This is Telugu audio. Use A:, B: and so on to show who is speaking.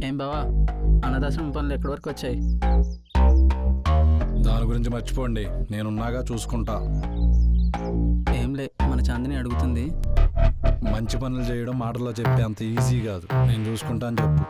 A: ఏం బావా, అన్నదాశ్రమం పనులు ఎక్కడి వరకు వచ్చాయి?
B: దాని గురించి మర్చిపోండి, నేనున్నాగా చూసుకుంటా.
A: ఏం లే, మన చాందిని అడుగుతుంది.
B: మంచి పనులు చేయడం మాటల్లో చెప్పే అంత ఈజీ కాదు. నేను చూసుకుంటా అని చెప్పు.